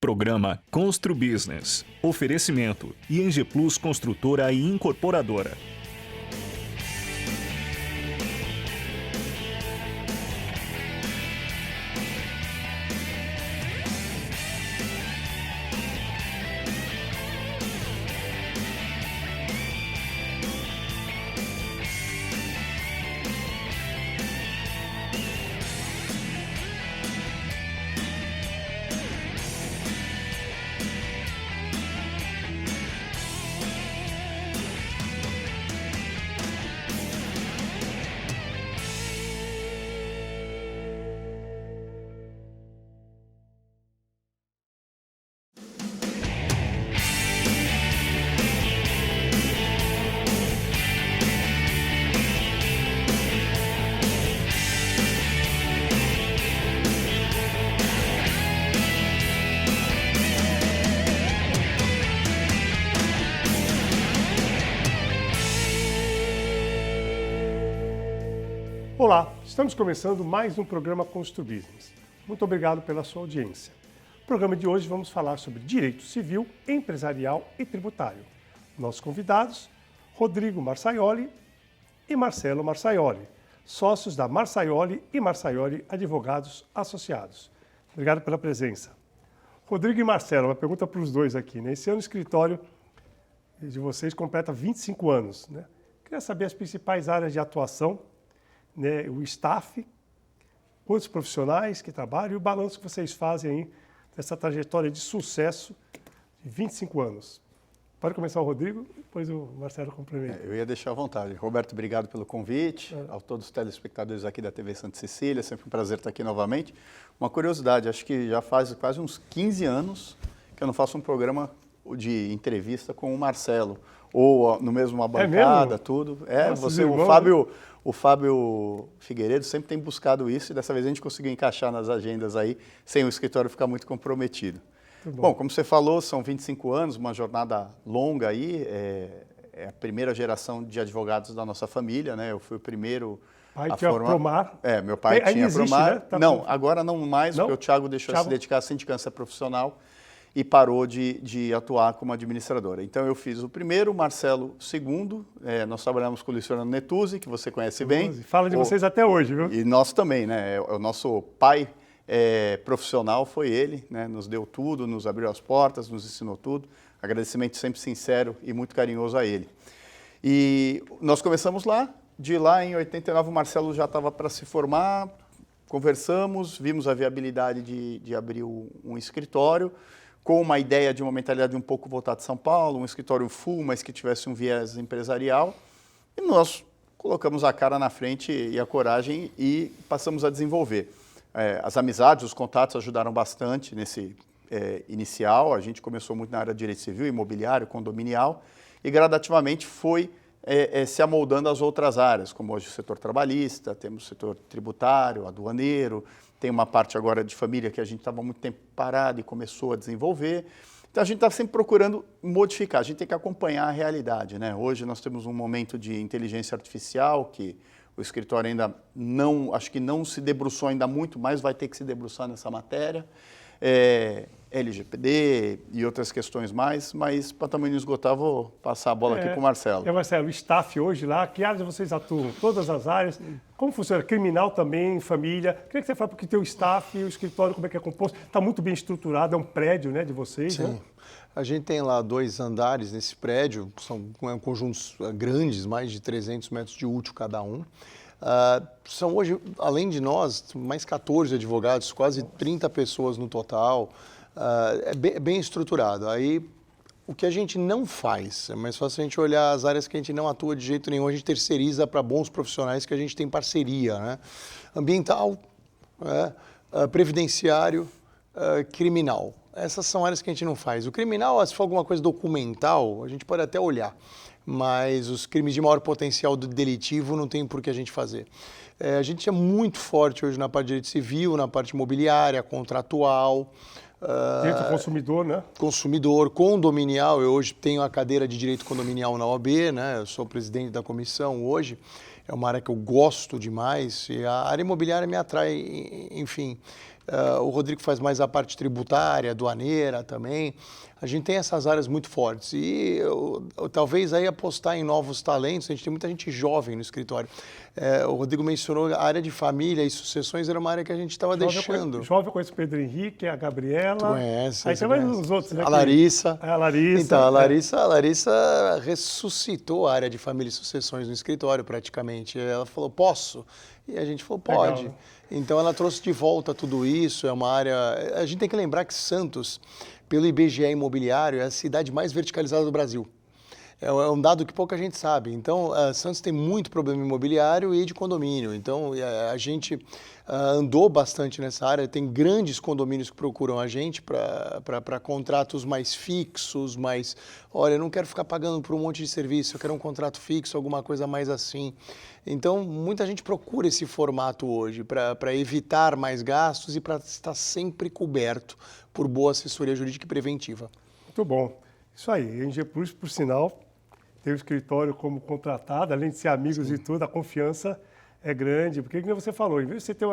Programa Constru Business. Oferecimento ING Plus Construtora e Incorporadora. Olá, estamos começando mais um programa Constru Business. Muito obrigado pela sua audiência. No programa de hoje vamos falar sobre direito civil, empresarial e tributário. Nossos convidados, Rodrigo Marçaioli e Marcelo Marçaioli, sócios da Marçaioli e Marçaioli Advogados Associados. Obrigado pela presença. Rodrigo e Marcelo, uma pergunta para os dois aqui, né? Esse ano o escritório de vocês completa 25 anos, né? Queria saber as principais áreas de atuação, né, o staff, quantos profissionais que trabalham e o balanço que vocês fazem aí dessa trajetória de sucesso de 25 anos. Pode começar o Rodrigo, depois o Marcelo complementa. Eu ia deixar à vontade. Roberto, obrigado pelo convite. A todos os telespectadores aqui da TV Santa Cecília, sempre um prazer estar aqui novamente. Uma curiosidade, acho que já faz quase uns 15 anos que eu não faço um programa de entrevista com o Marcelo, ou no mesmo uma bancada, tudo. Você, o Fábio Figueiredo sempre tem buscado isso e dessa vez a gente conseguiu encaixar nas agendas aí, sem o escritório ficar muito comprometido. Bom, como você falou, são 25 anos, uma jornada longa aí, é a primeira geração de advogados da nossa família, né? Eu fui o primeiro a formar. Promar. Meu pai tinha Promar. Né? Tá não, agora não mais, porque o Thiago deixou de se dedicar à sindicância profissional e parou de atuar como administradora. Então, eu fiz o primeiro, o Marcelo o segundo. Nós trabalhamos com o Luiz Fernando Netuzzi, que você conhece bem. Fala de vocês até hoje, viu? E nós também, né? O nosso pai profissional foi ele, né? Nos deu tudo, nos abriu as portas, nos ensinou tudo. Agradecimento sempre sincero e muito carinhoso a ele. E nós começamos lá. De lá, em 89, o Marcelo já estava para se formar. Conversamos, vimos a viabilidade de abrir um escritório, com uma ideia de uma mentalidade um pouco voltada a São Paulo, um escritório full, mas que tivesse um viés empresarial. E nós colocamos a cara na frente e a coragem e passamos a desenvolver. As amizades, os contatos ajudaram bastante nesse inicial. A gente começou muito na área de direito civil, imobiliário, condominial, e gradativamente foi se amoldando às outras áreas, como hoje o setor trabalhista, temos o setor tributário, aduaneiro, tem uma parte agora de família que a gente estava muito tempo parado e começou a desenvolver. Então, a gente está sempre procurando modificar, a gente tem que acompanhar a realidade, né? Hoje nós temos um momento de inteligência artificial que o escritório ainda não, acho que não se debruçou ainda muito, mas vai ter que se debruçar nessa matéria. LGPD e outras questões mais, mas para também não esgotar, vou passar a bola aqui para o Marcelo. Marcelo, o staff hoje lá, que áreas vocês atuam? Todas as áreas? Como funciona? Criminal também, família? Queria que você falasse, porque tem o staff, o escritório, como é que é composto? Está muito bem estruturado, é um prédio, né, de vocês, Sim. Né? A gente tem lá 2 andares nesse prédio, são conjuntos grandes, mais de 300 metros de útil cada um. São hoje, além de nós, mais 14 advogados, quase 30 pessoas no total. É bem estruturado. Aí, o que a gente não faz, é mais fácil a gente olhar as áreas que a gente não atua de jeito nenhum, a gente terceiriza para bons profissionais que a gente tem parceria, né? Ambiental, previdenciário, criminal. Essas são áreas que a gente não faz. O criminal, se for alguma coisa documental, a gente pode até olhar, mas os crimes de maior potencial delitivo não tem por que a gente fazer. A gente é muito forte hoje na parte de direito civil, na parte imobiliária, contratual. Direito do consumidor, né? Consumidor, condominial. Eu hoje tenho a cadeira de direito condominial na OAB, né? Eu sou presidente da comissão hoje. É uma área que eu gosto demais e a área imobiliária me atrai, enfim. o Rodrigo faz mais a parte tributária, aduaneira também. A gente tem essas áreas muito fortes e talvez aí apostar em novos talentos. A gente tem muita gente jovem no escritório. O Rodrigo mencionou a área de família e sucessões, era uma área que a gente estava deixando. Jovem, eu conheço o Pedro Henrique, a Gabriela. Tu conhece. Aí tem mais uns outros, né? A Larissa. A Larissa. Então, a Larissa ressuscitou a área de família e sucessões no escritório praticamente. Ela falou, posso? E a gente falou, pode. Legal. Então ela trouxe de volta tudo isso, é uma área... A gente tem que lembrar que Santos, pelo IBGE Imobiliário, é a cidade mais verticalizada do Brasil. É um dado que pouca gente sabe. Então, Santos tem muito problema imobiliário e de condomínio. Então, a gente andou bastante nessa área. Tem grandes condomínios que procuram a gente para contratos mais fixos, mais... Olha, eu não quero ficar pagando por um monte de serviço, eu quero um contrato fixo, alguma coisa mais assim. Então, muita gente procura esse formato hoje para evitar mais gastos e para estar sempre coberto por boa assessoria jurídica e preventiva. Muito bom. Isso aí. A NG Plus, por sinal, tem o escritório como contratado, além de ser amigos e tudo, a confiança é grande. Porque, como você falou, em vez de você ter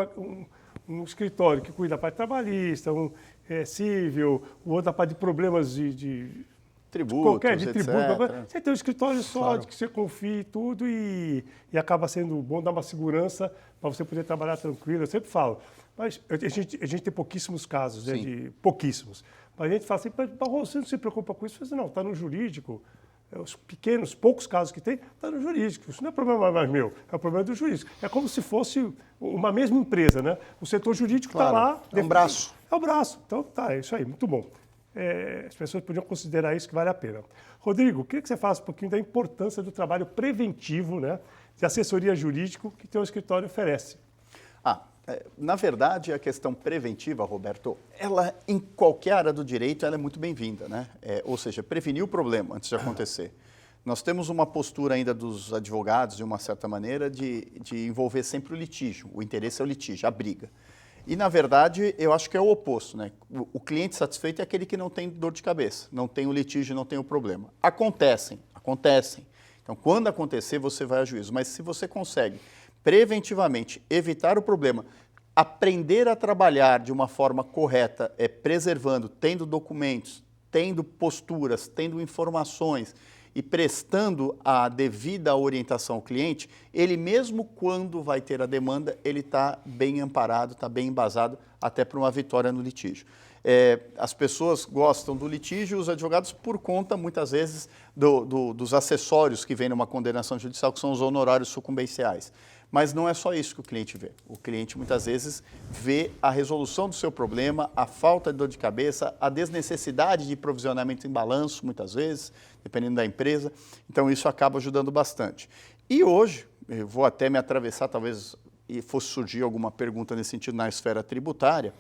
um escritório que cuida da parte trabalhista, civil, o outro da parte de problemas de tributos, de tributo, você tem um escritório só, de que você confia e tudo, e acaba sendo bom dar uma segurança para você poder trabalhar tranquilo. Eu sempre falo, mas a gente tem pouquíssimos casos, né, pouquíssimos. Mas a gente fala assim, você não se preocupa com isso? Eu falo assim, não, está no jurídico. Os poucos casos que tem, está no jurídico. Isso não é problema mais meu, é o problema do jurídico. É como se fosse uma mesma empresa, né? O setor jurídico está lá. É um braço. É o braço. Então, tá, é isso aí, muito bom. As pessoas podiam considerar isso que vale a pena. Rodrigo, queria que você falasse um pouquinho da importância do trabalho preventivo, né, de assessoria jurídica que teu escritório oferece. Na verdade, a questão preventiva, Roberto, ela, em qualquer área do direito, ela é muito bem-vinda, né? Ou seja, prevenir o problema antes de acontecer. Nós temos uma postura ainda dos advogados, de uma certa maneira, de envolver sempre o litígio. O interesse é o litígio, a briga. E, na verdade, eu acho que é o oposto, né? O cliente satisfeito é aquele que não tem dor de cabeça, não tem o litígio, não tem o problema. Acontecem. Então, quando acontecer, você vai a juízo. Mas se você consegue preventivamente evitar o problema, aprender a trabalhar de uma forma correta, preservando, tendo documentos, tendo posturas, tendo informações e prestando a devida orientação ao cliente, ele mesmo quando vai ter a demanda, ele está bem amparado, está bem embasado até para uma vitória no litígio. As pessoas gostam do litígio, os advogados, por conta, muitas vezes, dos acessórios que vêm numa condenação judicial, que são os honorários sucumbenciais. Mas não é só isso que o cliente vê. O cliente, muitas vezes, vê a resolução do seu problema, a falta de dor de cabeça, a desnecessidade de provisionamento em balanço, muitas vezes, dependendo da empresa. Então, isso acaba ajudando bastante. E hoje, eu vou até me atravessar, talvez fosse surgir alguma pergunta nesse sentido na esfera tributária.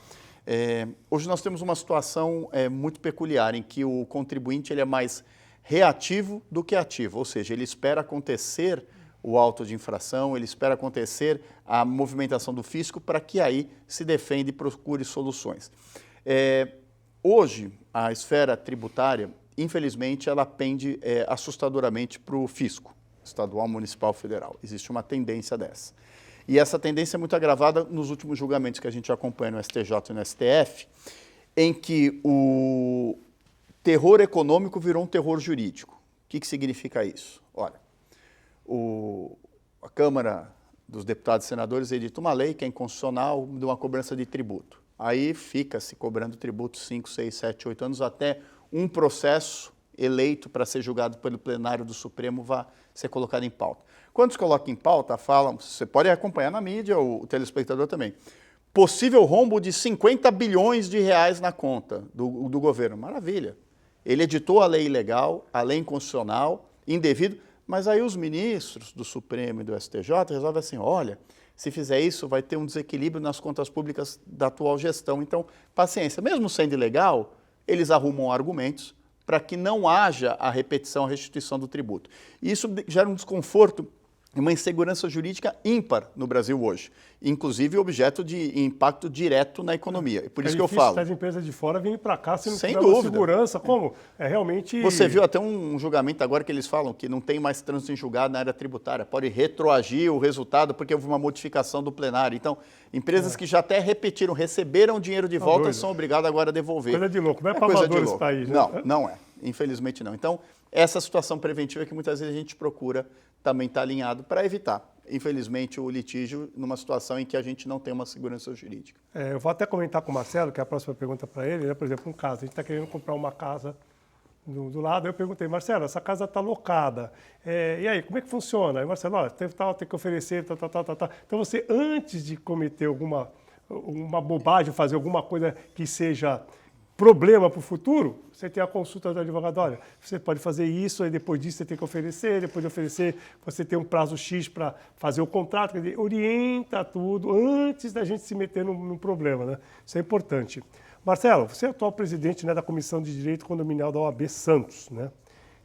Hoje nós temos uma situação muito peculiar, em que o contribuinte ele é mais reativo do que ativo, ou seja, ele espera acontecer o auto de infração, ele espera acontecer a movimentação do fisco para que aí se defenda e procure soluções. Hoje, a esfera tributária, infelizmente, ela pende assustadoramente para o fisco, estadual, municipal, federal. Existe uma tendência dessa. E essa tendência é muito agravada nos últimos julgamentos que a gente acompanha no STJ e no STF, em que o terror econômico virou um terror jurídico. O que significa isso? Olha, a Câmara dos Deputados e Senadores edita uma lei que é inconstitucional de uma cobrança de tributo. Aí fica se cobrando tributo 5, 6, 7, 8 anos, até um processo eleito para ser julgado pelo plenário do Supremo vá ser colocado em pauta. Quando se coloca em pauta, falam, você pode acompanhar na mídia, o telespectador também, possível rombo de 50 bilhões de reais na conta do governo. Maravilha. Ele editou a lei ilegal, a lei inconstitucional, indevido, mas aí os ministros do Supremo e do STJ resolvem assim, olha, se fizer isso vai ter um desequilíbrio nas contas públicas da atual gestão. Então, paciência, mesmo sendo ilegal, eles arrumam argumentos para que não haja a repetição, a restituição do tributo. E isso gera um desconforto uma insegurança jurídica ímpar no Brasil hoje, inclusive objeto de impacto direto na economia. Por isso que eu falo. As empresas de fora virem para cá se não Sem tiver dúvida. uma segurança, como? É realmente... Você viu até um julgamento agora que eles falam que não tem mais trânsito em julgado na área tributária, pode retroagir o resultado porque houve uma modificação do plenário. Então, empresas que já até repetiram, receberam dinheiro de volta, são obrigadas agora a devolver. Coisa de louco, não é para amador esse país, né? Não é. Infelizmente não. Então, essa situação preventiva que muitas vezes a gente procura também está alinhado para evitar, infelizmente, o litígio numa situação em que a gente não tem uma segurança jurídica. Eu vou até comentar com o Marcelo, que é a próxima pergunta para ele, né? Por exemplo, um caso, a gente está querendo comprar uma casa do lado, eu perguntei, Marcelo, essa casa está locada, e aí, como é que funciona? Aí, Marcelo, olha, tem que oferecer, tal. Então, você, antes de cometer uma bobagem, fazer alguma coisa que seja problema para o futuro, você tem a consulta do advogado, olha, você pode fazer isso, aí depois disso você tem que oferecer, depois de oferecer você tem um prazo X para fazer o contrato, quer dizer, orienta tudo antes da gente se meter num problema, né? Isso é importante. Marcelo, você é atual presidente, né, da Comissão de Direito Condominial da OAB Santos, né?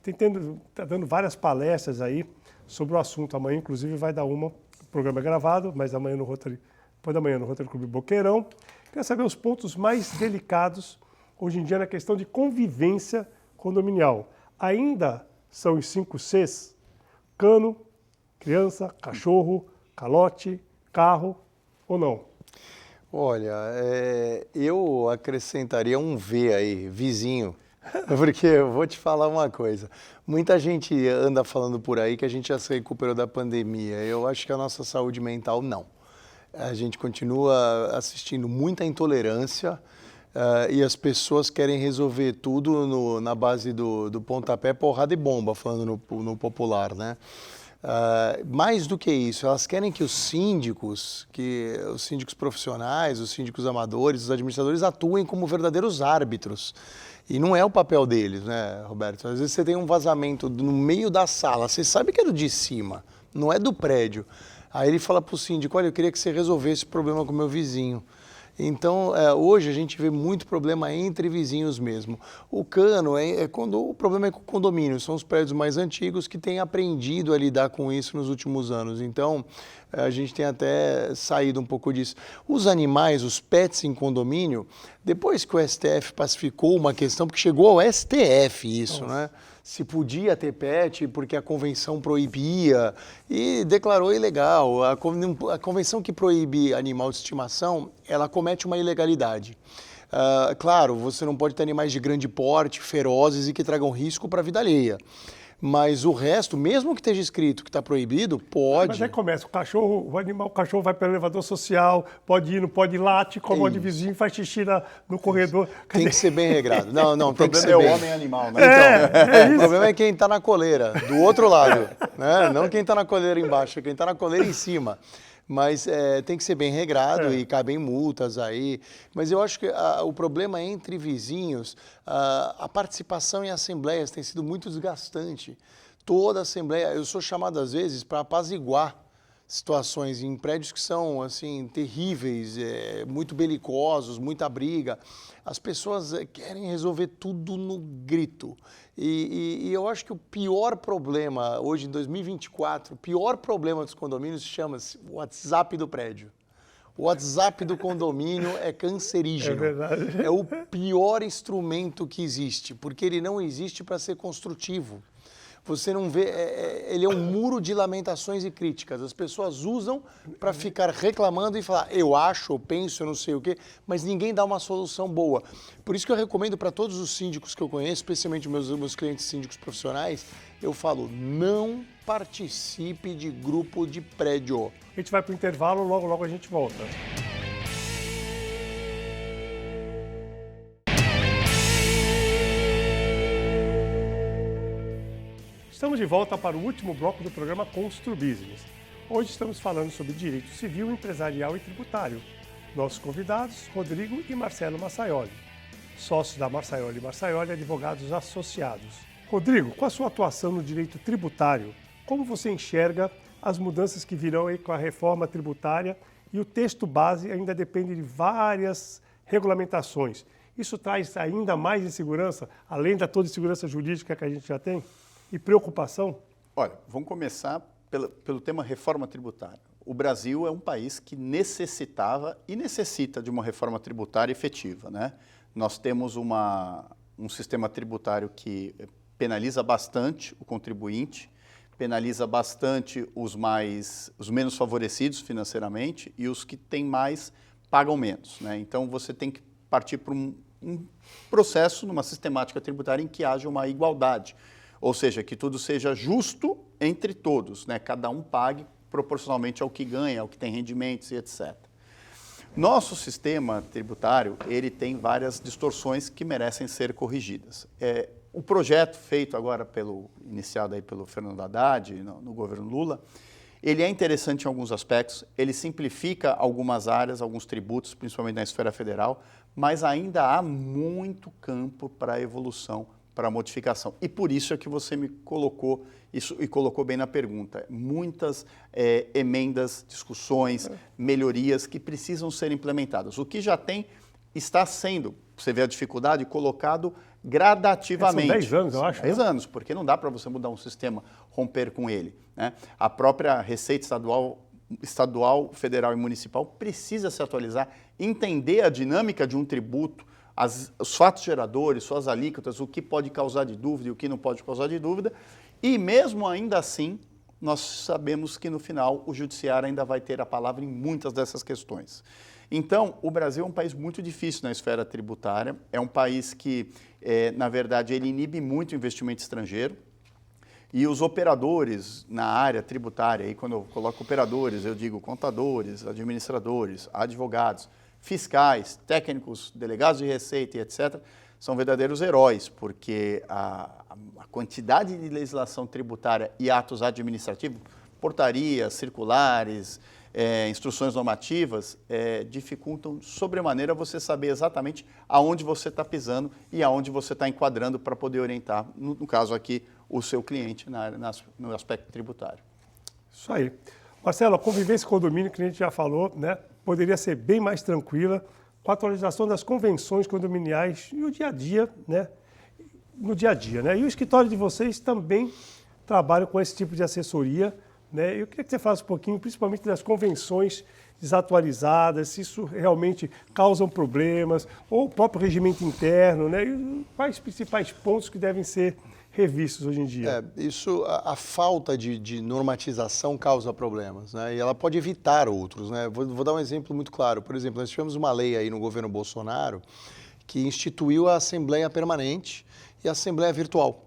Está dando várias palestras aí sobre o assunto. Amanhã, inclusive, vai dar uma, o programa é gravado, mas amanhã depois da manhã no Rotary Clube Boqueirão. Quero saber os pontos mais delicados hoje em dia na questão de convivência condominial. Ainda são os 5 Cs? Cano, criança, cachorro, calote, carro ou não? Olha, eu acrescentaria um V aí, vizinho, porque eu vou te falar uma coisa. Muita gente anda falando por aí que a gente já se recuperou da pandemia. Eu acho que a nossa saúde mental, não. A gente continua assistindo muita intolerância, e as pessoas querem resolver tudo na base do pontapé, porrada e bomba, falando no popular, né? Mais do que isso, elas querem que os síndicos profissionais, os síndicos amadores, os administradores atuem como verdadeiros árbitros. E não é o papel deles, né, Roberto? Às vezes você tem um vazamento no meio da sala, você sabe que é do de cima, não é do prédio. Aí ele fala para o síndico, olha, eu queria que você resolvesse esse problema com o meu vizinho. Então, hoje a gente vê muito problema entre vizinhos mesmo. O cano quando o problema é com o condomínio, são os prédios mais antigos que têm aprendido a lidar com isso nos últimos anos. Então, a gente tem até saído um pouco disso. Os animais, os pets em condomínio, depois que o STF pacificou uma questão, porque chegou ao STF isso, né? Se podia ter pet porque a convenção proibia e declarou ilegal. A convenção que proíbe animal de estimação, ela comete uma ilegalidade. Claro, você não pode ter animais de grande porte, ferozes e que tragam risco para a vida alheia. Mas o resto, mesmo que esteja escrito que está proibido, pode. Mas aí começa, o cachorro vai para o elevador social, pode ir, não pode ir, late, comode vizinho, faz xixi no corredor. Tem que ser bem regrado. Não, tem que ser bem. O problema é bem. o homem animal, né? Então, o problema é quem está na coleira, do outro lado, né? Não quem está na coleira embaixo, quem está na coleira em cima. Mas tem que ser bem regrado e cabem multas aí. Mas eu acho que o problema entre vizinhos, a participação em assembleias tem sido muito desgastante. Toda assembleia, eu sou chamado às vezes para apaziguar situações em prédios que são assim terríveis, muito belicosos, muita briga. As pessoas querem resolver tudo no grito. E eu acho que o pior problema, hoje em 2024, o pior problema dos condomínios chama-se WhatsApp do prédio. O WhatsApp do condomínio é cancerígeno. É verdade. É o pior instrumento que existe, porque ele não existe para ser construtivo. Você não vê, ele é um muro de lamentações e críticas. As pessoas usam para ficar reclamando e falar, eu acho, eu penso, eu não sei o quê, mas ninguém dá uma solução boa. Por isso que eu recomendo para todos os síndicos que eu conheço, especialmente meus clientes síndicos profissionais, eu falo, não participe de grupo de prédio. A gente vai para o intervalo, logo a gente volta. Estamos de volta para o último bloco do programa Constru Business. Hoje estamos falando sobre direito civil, empresarial e tributário. Nossos convidados, Rodrigo e Marcelo Massaioli, sócios da Massaioli Massaioli, advogados associados. Rodrigo, com a sua atuação no direito tributário, como você enxerga as mudanças que virão aí com a reforma tributária e o texto base ainda depende de várias regulamentações? Isso traz ainda mais insegurança, além da toda insegurança jurídica que a gente já tem? E preocupação? Olha, vamos começar pelo tema reforma tributária. O Brasil é um país que necessitava e necessita de uma reforma tributária efetiva, né? Nós temos um sistema tributário que penaliza bastante o contribuinte, penaliza bastante os menos favorecidos financeiramente e os que têm mais pagam menos, né? Então, você tem que partir para um processo, numa sistemática tributária em que haja uma igualdade, ou seja, que tudo seja justo entre todos, né? Cada um pague proporcionalmente ao que ganha, ao que tem rendimentos e etc. Nosso sistema tributário, ele tem várias distorções que merecem ser corrigidas. O projeto feito agora iniciado aí pelo Fernando Haddad, no governo Lula, ele é interessante em alguns aspectos, ele simplifica algumas áreas, alguns tributos, principalmente na esfera federal, mas ainda há muito campo para evolução, para modificação. E por isso é que você me colocou isso e colocou bem na pergunta. Muitas emendas, discussões, melhorias que precisam ser implementadas. O que já tem está sendo, você vê a dificuldade, colocado gradativamente. São 10 anos, eu acho. 10 anos, porque não dá para você mudar um sistema, romper com ele, né? A própria Receita Estadual, Federal e Municipal precisa se atualizar, entender a dinâmica de um tributo, os fatos geradores, suas alíquotas, o que pode causar de dúvida e o que não pode causar de dúvida. E mesmo ainda assim, nós sabemos que no final o judiciário ainda vai ter a palavra em muitas dessas questões. Então, o Brasil é um país muito difícil na esfera tributária, é um país que, na verdade, ele inibe muito o investimento estrangeiro e os operadores na área tributária, e quando eu coloco operadores, eu digo contadores, administradores, advogados, fiscais, técnicos, delegados de receita e etc., são verdadeiros heróis, porque a quantidade de legislação tributária e atos administrativos, portarias, circulares, instruções normativas, dificultam sobremaneira você saber exatamente aonde você está pisando e aonde você está enquadrando para poder orientar, no caso aqui, o seu cliente no aspecto tributário. Isso aí. Marcelo, a convivência com condomínio, que a gente já falou, né, poderia ser bem mais tranquila com a atualização das convenções condominiais e o dia a dia, né, no dia a dia, né? E o escritório de vocês também trabalha com esse tipo de assessoria, né? Eu queria que você falasse um pouquinho, principalmente das convenções desatualizadas, se isso realmente causa problemas, ou o próprio regimento interno, né? E quais os principais pontos que devem ser revistos hoje em dia? A falta de normatização causa problemas, né? E ela pode evitar outros, né? Vou dar um exemplo muito claro. Por exemplo, nós tivemos uma lei aí no governo Bolsonaro que instituiu a Assembleia Permanente e a Assembleia Virtual.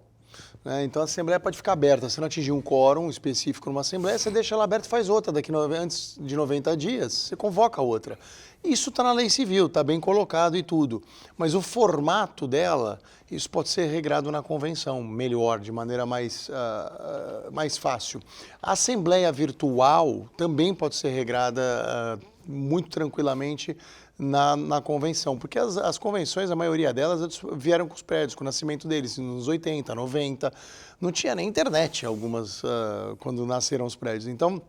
Então, a Assembleia pode ficar aberta. Se não atingir um quórum específico numa Assembleia, você deixa ela aberta e faz outra. Antes de 90 dias, você convoca outra. Isso está na lei civil, está bem colocado e tudo. Mas o formato dela, isso pode ser regrado na convenção, melhor, de maneira mais fácil. A Assembleia Virtual também pode ser regrada muito tranquilamente na convenção, porque as convenções, a maioria delas vieram com os prédios, com o nascimento deles, nos 80, 90, não tinha nem internet algumas quando nasceram os prédios. Então,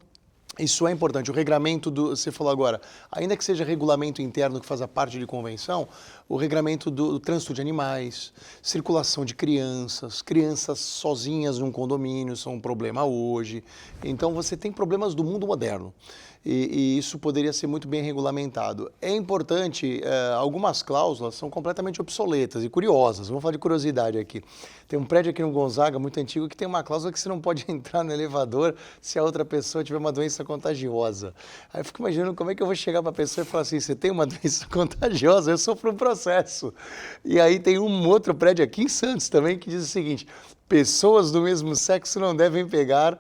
isso é importante. O regramento você falou agora, ainda que seja regulamento interno que faça parte de convenção, o regramento do trânsito de animais, circulação de crianças sozinhas num condomínio são um problema hoje. Então, você tem problemas do mundo moderno. E isso poderia ser muito bem regulamentado. É importante, algumas cláusulas são completamente obsoletas e curiosas. Vamos falar de curiosidade aqui. Tem um prédio aqui no Gonzaga, muito antigo, que tem uma cláusula que você não pode entrar no elevador se a outra pessoa tiver uma doença contagiosa. Aí eu fico imaginando como é que eu vou chegar para a pessoa e falar assim, você tem uma doença contagiosa, eu sofro um processo. E aí tem um outro prédio aqui em Santos também que diz o seguinte, pessoas do mesmo sexo não devem pegar...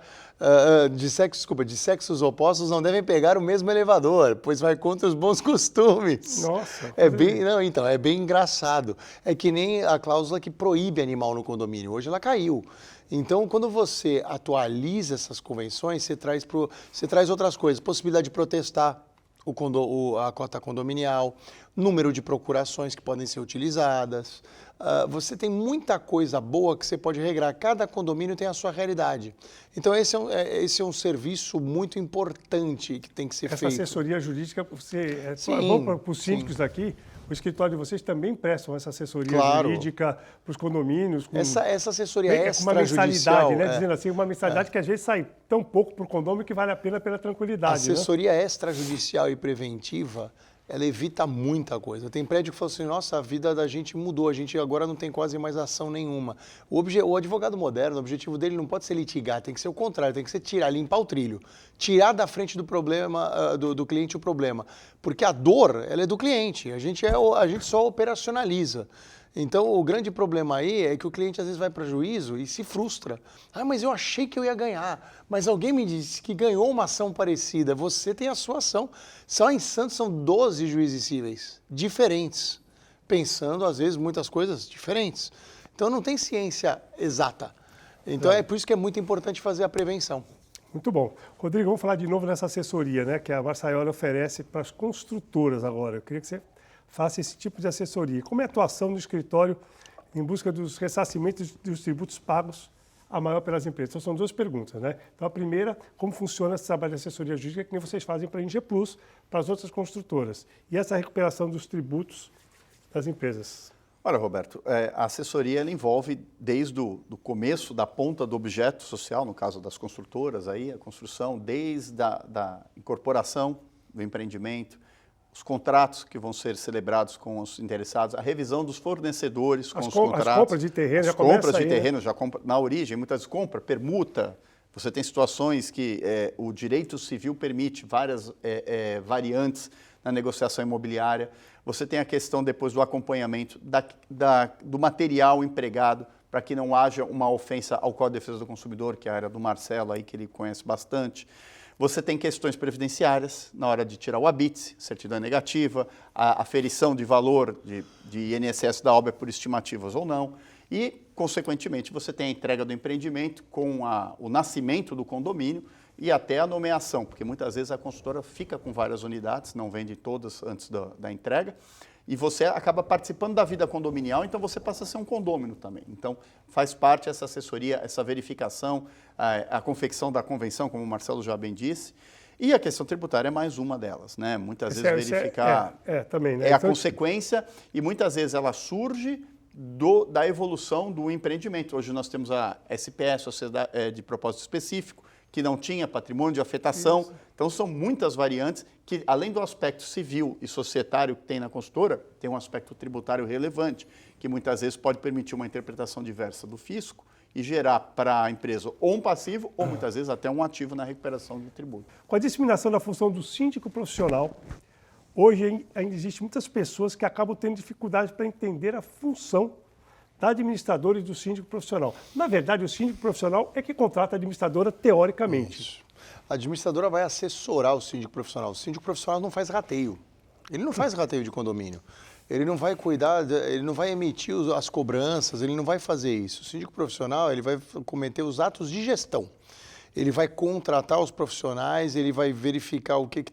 de sexos opostos não devem pegar o mesmo elevador, pois vai contra os bons costumes. Nossa. É bem engraçado. É que nem a cláusula que proíbe animal no condomínio. Hoje ela caiu. Então, quando você atualiza essas convenções, você traz outras coisas. Possibilidade de protestar a cota condominial, número de procurações que podem ser utilizadas. Você tem muita coisa boa que você pode regrar. Cada condomínio tem a sua realidade. Então, esse é um serviço muito importante que tem que ser feito. Essa assessoria jurídica é bom para os síndicos aqui, o escritório de vocês também prestam essa assessoria Claro. jurídica para os condomínios? Essa assessoria com uma extrajudicial... mensalidade, né? Dizendo assim, uma mensalidade que às vezes sai tão pouco para o condomínio que vale a pena pela tranquilidade. Assessoria extrajudicial e preventiva, ela evita muita coisa. Tem prédio que fala assim, nossa, a vida da gente mudou, a gente agora não tem quase mais ação nenhuma. O advogado moderno, o objetivo dele não pode ser litigar, tem que ser o contrário, tem que ser limpar o trilho. Tirar da frente do problema, do cliente o problema. Porque a dor, ela é do cliente, a gente só operacionaliza. Então, o grande problema aí é que o cliente às vezes vai para juízo e se frustra. Ah, mas eu achei que eu ia ganhar, mas alguém me disse que ganhou uma ação parecida. Você tem a sua ação. Só em Santos são 12 juízes cíveis diferentes, pensando às vezes muitas coisas diferentes. Então, não tem ciência exata. Então, é por isso que é muito importante fazer a prevenção. Muito bom. Rodrigo, vamos falar de novo nessa assessoria, né, que a Marçaioli oferece para as construtoras agora. Eu queria que você faça esse tipo de assessoria. Como é a atuação do escritório em busca dos ressarcimentos dos tributos pagos a maior pelas empresas? Então, são duas perguntas, né? Então, a primeira, como funciona esse trabalho de assessoria jurídica que nem vocês fazem para a Inge Plus, para as outras construtoras? E essa recuperação dos tributos das empresas? Olha, Roberto, a assessoria ela envolve desde o começo da ponta do objeto social, no caso das construtoras, aí, a construção, desde da incorporação do empreendimento, os contratos que vão ser celebrados com os interessados, a revisão dos fornecedores com os contratos. As compras de terreno já começam. As compras de terreno já compra na origem, muitas vezes compra, permuta. Você tem situações que o direito civil permite várias variantes na negociação imobiliária. Você tem a questão depois do acompanhamento do material empregado para que não haja uma ofensa ao Código de Defesa do Consumidor, que é a área do Marcelo, aí, que ele conhece bastante. Você tem questões previdenciárias, na hora de tirar o habite, certidão negativa, a aferição de valor de INSS da obra por estimativas ou não. E, consequentemente, você tem a entrega do empreendimento com o nascimento do condomínio e até a nomeação, porque muitas vezes a construtora fica com várias unidades, não vende todas antes da entrega, e você acaba participando da vida condominial, então você passa a ser um condômino também. Então, faz parte essa assessoria, essa verificação, a confecção da convenção, como o Marcelo já bem disse, e a questão tributária é mais uma delas, né? Muitas vezes verificar também, né? a consequência, e muitas vezes ela surge da evolução do empreendimento. Hoje nós temos a SPS, Sociedade de Propósito Específico, que não tinha patrimônio de afetação. Isso. Então, são muitas variantes que, além do aspecto civil e societário que tem na consultora, tem um aspecto tributário relevante, que muitas vezes pode permitir uma interpretação diversa do fisco e gerar para a empresa ou um passivo ou, muitas vezes, até um ativo na recuperação do tributo. Com a disseminação da função do síndico profissional, hoje ainda existem muitas pessoas que acabam tendo dificuldade para entender a função da administradora e do síndico profissional. Na verdade, o síndico profissional é que contrata a administradora teoricamente. Isso. A administradora vai assessorar o síndico profissional. O síndico profissional não faz rateio. Ele não faz rateio de condomínio. Ele não vai cuidar, ele não vai emitir as cobranças, ele não vai fazer isso. O síndico profissional, ele vai cometer os atos de gestão. Ele vai contratar os profissionais, ele vai verificar o que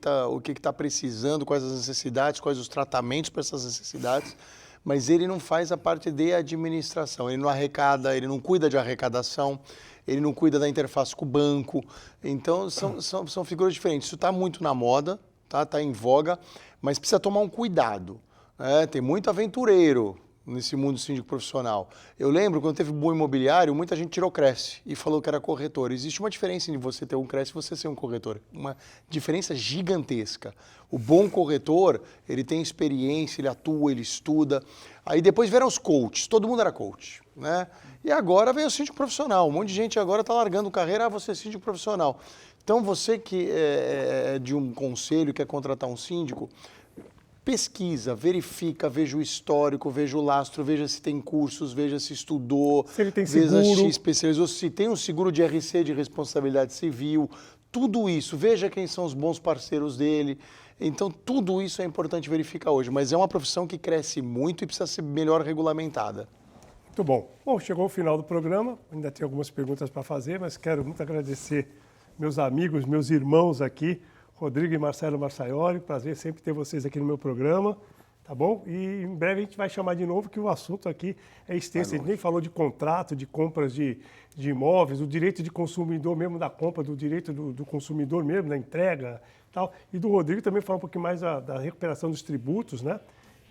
está precisando, quais as necessidades, quais os tratamentos para essas necessidades, mas ele não faz a parte de administração, ele não arrecada, ele não cuida de arrecadação, ele não cuida da interface com o banco. Então, são figuras diferentes. Isso está muito na moda, tá em voga, mas precisa tomar um cuidado. Tem muito aventureiro nesse mundo síndico profissional. Eu lembro, quando teve boom imobiliário, muita gente tirou Cresce e falou que era corretor. Existe uma diferença em você ter um Cresce e você ser um corretor. Uma diferença gigantesca. O bom corretor, ele tem experiência, ele atua, ele estuda. Aí depois vieram os coaches, todo mundo era coach, né? E agora vem o síndico profissional. Um monte de gente agora está largando carreira, você é síndico profissional. Então você que é de um conselho, quer contratar um síndico, pesquisa, verifica, veja o histórico, veja o lastro, veja se tem cursos, veja se estudou, se ele tem veja seguro, se especializou, se tem um seguro de RC, de responsabilidade civil, tudo isso, veja quem são os bons parceiros dele. Então, tudo isso é importante verificar hoje, mas é uma profissão que cresce muito e precisa ser melhor regulamentada. Muito bom. Bom, chegou o final do programa, ainda tem algumas perguntas para fazer, mas quero muito agradecer meus amigos, meus irmãos aqui, Rodrigo e Marcelo Marçaioli, prazer sempre ter vocês aqui no meu programa, tá bom? E em breve a gente vai chamar de novo, que o assunto aqui é extenso. A gente nem falou de contrato, de compras de imóveis, o direito de consumidor mesmo da compra, do direito do consumidor mesmo, da entrega e tal. E do Rodrigo também falar um pouquinho mais da recuperação dos tributos, né?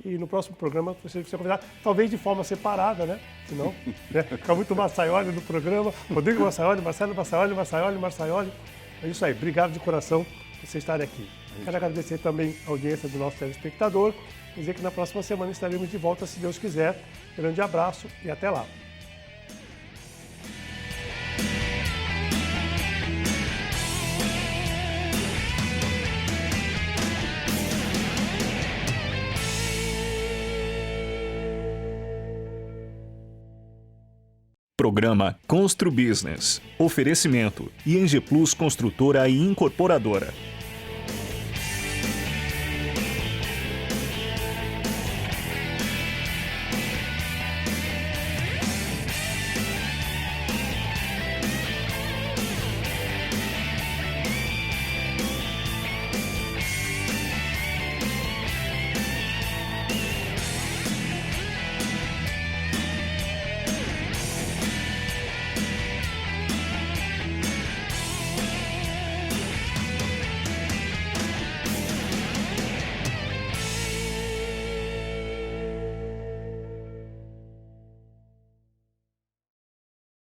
E no próximo programa você vai ser convidado, talvez de forma separada, né? Senão, né? Fica muito Marçaioli no programa. Rodrigo Marçaioli, Marcelo Marçaioli. É isso aí. Obrigado de coração por vocês estarem aqui. Quero agradecer também a audiência do nosso telespectador. Dizer que na próxima semana estaremos de volta, se Deus quiser. Grande abraço e até lá. Programa Constru Business. Oferecimento ING Plus Construtora e Incorporadora.